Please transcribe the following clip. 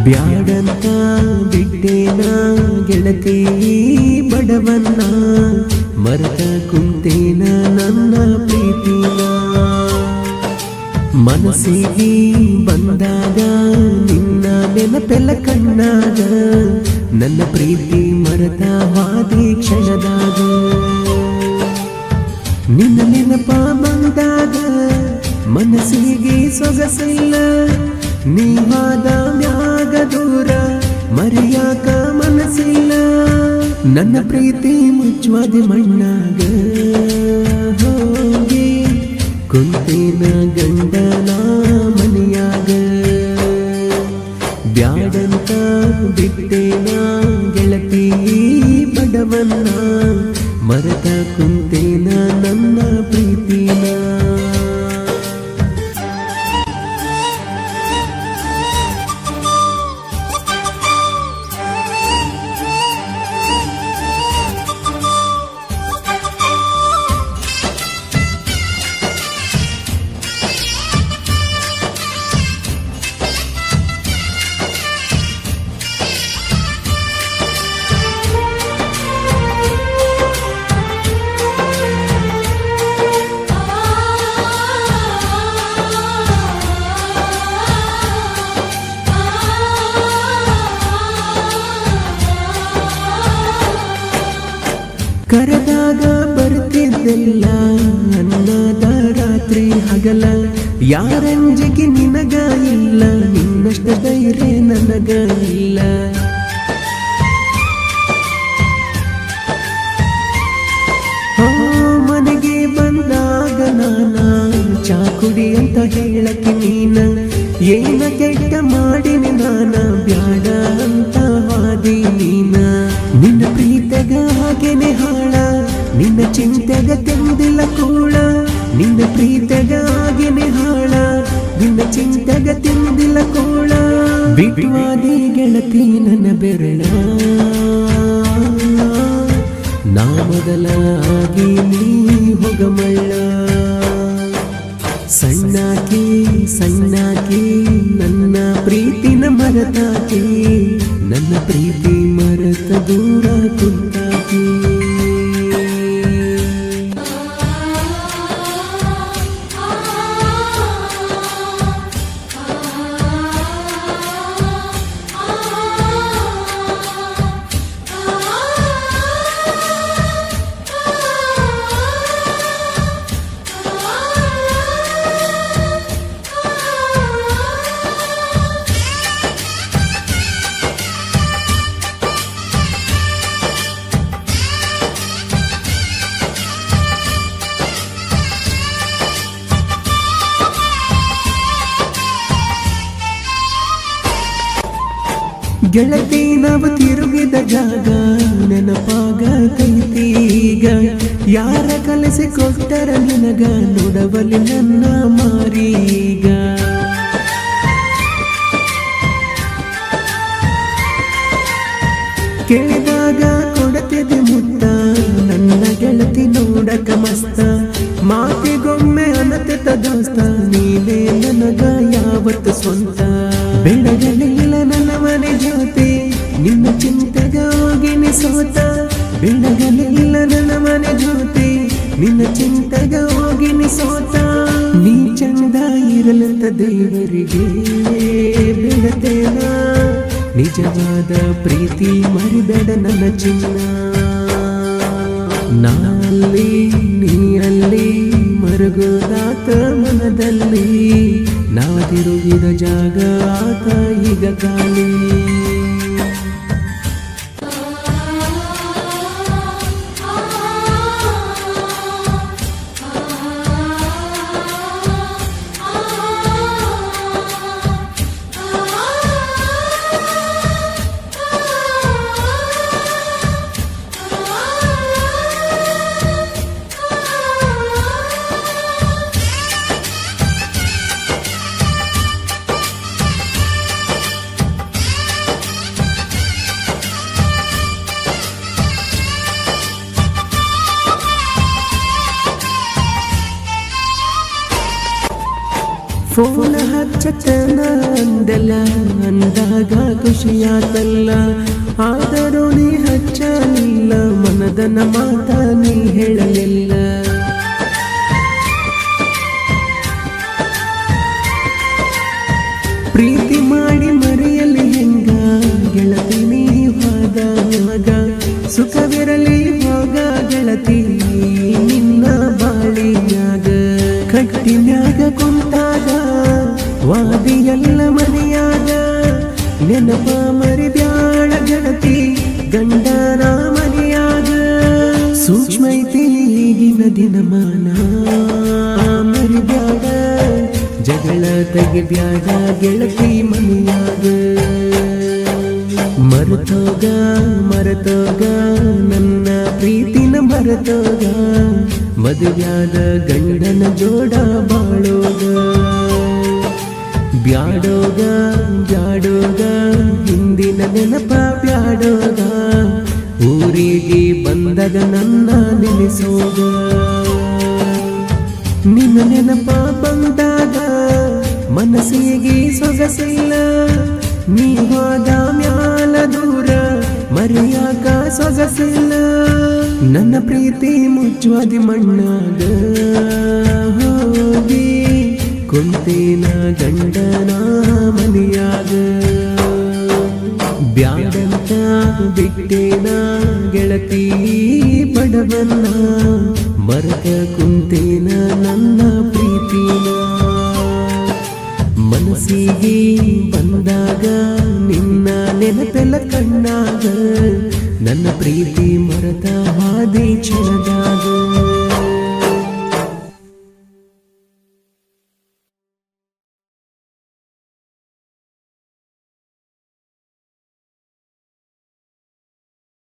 ಬ್ಯಾಡಂತ ಬಿಟ್ಟೇನ ಗೆಳತಿ ಬಡವನ್ನ ಮರೆತ ಕುಂತೇನ ನನ್ನ ಪ್ರೀತಿನ ಮನಸ್ಸಿಗೆ ಬಂದಾಗ ನಿನ್ನ ನೆನಪೆಲ್ಲ ಕಣ್ಣಾಗ ನನ್ನ ಪ್ರೀತಿ ಮರೆತ ಹಾದಿ ಕ್ಷಣದಾಗ ನಿನ್ನ ನೆನಪ ಬಂದಾಗ ಮನಸ್ಸಿಗೆ ಸೊಗಸಿಲ್ಲ ನೀವಾದ ಮ್ಯಾಗ ದೂರ ಮರೆಯಾಕ ಮನಸ್ಸಿಲ್ಲ ನನ್ನ ಪ್ರೀತಿ ಮುಚ್ಚುವಾದ ಮಣ್ಣಾಗ ಹೋಗಿ ಕುಂತೇನ ಗಂಡನ ಮನೆಯಾಗ ಬ್ಯಾಡಂತ ಬಿಟ್ಟೇನ ಗೆಳತಿ ಬಡವನ್ನ ಮರೆತ ಕುಂತೇನ ನನ್ನ ಪ್ರೀತಿನ ಕರೆದಾಗ ಬರ್ತಿದ್ದೆಲ್ಲ ಅನ್ನದ ರಾತ್ರಿ ಹಗಲ ಯಾರಂಜಿಗೆ ನಿನಗ ಇಲ್ಲ ನಿನ್ನಷ್ಟ ಧೈರ್ಯ ನನಗ ಇಲ್ಲ ಮನೆಗೆ ಬಂದಾಗ ನಾನ ಚಾಕುಡಿ ಅಂತ ಹೇಳಕ್ಕೆ ನೀನ ಏನ ಕೆಟ್ಟ ಮಾಡಿನಿ ನಾನ ಬ್ಯಾಡ ಅಂತ ವಾದಿ ನೀನ ನಿನ್ನ ಪ್ರೀತಗ ಹಾಗೇನೆ ಹಾಳ ನಿನ್ನ ಚಿಂತೆಗ ತೆಂದಿಲ್ಲ ಕೂಳ ನಿನ್ನ ಪ್ರೀತಗ ಹಾಗೇನೆ ಹಾಳ ನಿನ್ನ ಚಿಂತೆಗ ತೆಂದಿಲ್ಲ ಕೂಳ ಬಿಟ್ಟುವಾದಿ ಗೆಳತಿ ನನ್ನ ಬೆರಳ ನಾ ಮೊದಲಾಗಿ ನೀ ಹೋಗಮಳ್ಳ ಸಣ್ಣಾಕಿ ಸಣ್ಣಾಕಿ ನನ್ನ ಪ್ರೀತಿನ ಮರೆತಾಕಿ ನನ್ನ ಪ್ರೀತಿ ಮರೆತ ದೂರ ಕುಂತಾಕಿ ಗೆಳತಿ ನಾವು ತಿರುಗಿದ ಜಾಗ ನೆನಪಾಗತೈತೀಗ ಯಾರ ಕಲಿಸಿ ಕೊಟ್ಟರ ನಿನಗ ನೋಡವಲ್ಲಿ ನನ್ನ ಮಾರೀಗ ಕೇಳಿದಾಗ ಕೊಡತಿದೆ ಮುತ್ತ ನನ್ನ ಗೆಳತಿ ನೋಡಕ ಮಸ್ತ ಮಾತಿಗೊಮ್ಮೆ ಅನತೆತ ದೋಸ್ತ ನೀನೇ ನನಗ ಯಾವತ್ತು ಸ್ವಂತ ಬೆಳಗಲಿಲ್ಲ ನನ್ನ ಮನೆ ಜ್ಯೋತಿ ನಿನ್ನ ಚಿಂತೆಗ ಹೋಗಿನಿ ಸೋತ ಬೆಳಗಲಿಲ್ಲ ನನ್ನ ಮನೆ ಜ್ಯೋತಿ ನಿನ್ನ ಚಿಂತೆಗ ಹೋಗಿನಿ ಸೋತ ನೀ ಚಂದ ಇರಲಂತ ದೇವರಿಗೆ ಬಿಡತೇನ ನಿಜವಾದ ಪ್ರೀತಿ ಮರಿಬೇಡ ನನ್ನ ಚಿನ್ನ ನಾಲ್ಲಿ ನೀ ಅಲ್ಲಿ ಮರುಗೋದಾತ ಮನದಲ್ಲಿ ನಾವಿರುಗಿದ ಜಾಗ ಆತ ಈಗ ಖಾಲಿ ಫೋನ ಹಚ್ಚತನ ಅಂದಲ್ಲ ಅಂದಾಗ ಖುಷಿಯಾತಲ್ಲ, ಆದರೂ ನೀ ಹಚ್ಚಲಿಲ್ಲ, ಮನದನ ಮಾತ ನೀ ಹೇಳಲಿಲ್ಲ. ಪ್ರೀತಿ ಮಾಡಿ ಮರೆಯಲಿ ಹೆಂಗ ಗೆಳತಿ ನೀ ಹೋದಾಗ, ಸುಖವಿರಲಿ ಹೋಗ ಗೆಳತಿ ನಿನ್ನ ಬಾಳಿನ್ಯಾಗ. ಕಟ್ಟಿನ್ಯಾಗ ಕುಂತಾಗ ವಾದಿಯಲ್ಲ ಮನೆಯಾಗ, ನೆನಪ ಮರಿಬ್ಯಾಳ ಗೆಳತಿ ಗಂಡನ ಮನೆಯಾಗ. ಸೂಕ್ಷ್ಮ ಐತಿ ಈಗಿನ ದಿನಮಾನ ಮರಿಬ್ಯಾಡ, ಜಗಳ ತೆಗಿಬ್ಯಾಡ ಗೆಳತಿ ಮನೆಯಾಗ. ಮರೆತೋಗ ಮರೆತೋಗ ನನ್ನ ಪ್ರೀತಿನ ಮರೆತೋಗ, ಮದುವ್ಯಾದ ಗಂಡನ ಜೋಡ ಬಾಳೋಗ. ಬ್ಯಾಡೋಗ ಬ್ಯಾಡೋಗ ಹಿಂದಿನ ನೆನಪ ಬ್ಯಾಡೋಗ, ಊರಿಗೆ ಬಂದಾಗ ನನ್ನ ನೆನೆಸೋಗ. ನಿನ್ನ ನೆನಪ ಬಂದಾಗ ಮನಸ್ಸಿಗೆ ಸೊಗಸಿಲ್ಲ, ನೀ ಹೋದ ಮ್ಯಾಲ ದೂರ ಮರೆಯಾಕ ಸೊಗಸಿಲ್ಲ. ನನ್ನ ಪ್ರೀತಿ ಮುಚ್ಚುವದಿ ಮಣ್ಣಾಗ ಹೋಗಿ ಕುಂತೇನ ಗಂಡನ ಮನೆಯಾಗ. ಬ್ಯಾಡಂತ ಬಿಟ್ಟೇನ ಗೆಳತಿ ಬಡವನ್ನ, ಮರೆತ ಕುಂತೇನ ನನ್ನ ಪ್ರೀತಿನ. ಮನಸ್ಸಿಗೆ ಬಂದಾಗ ನಿನ್ನ ನೆನಪೆಲ್ಲ ಕಣ್ಣಾಗ, ನನ್ನ ಪ್ರೀತಿ ಮರೆತ ಹಾದಿ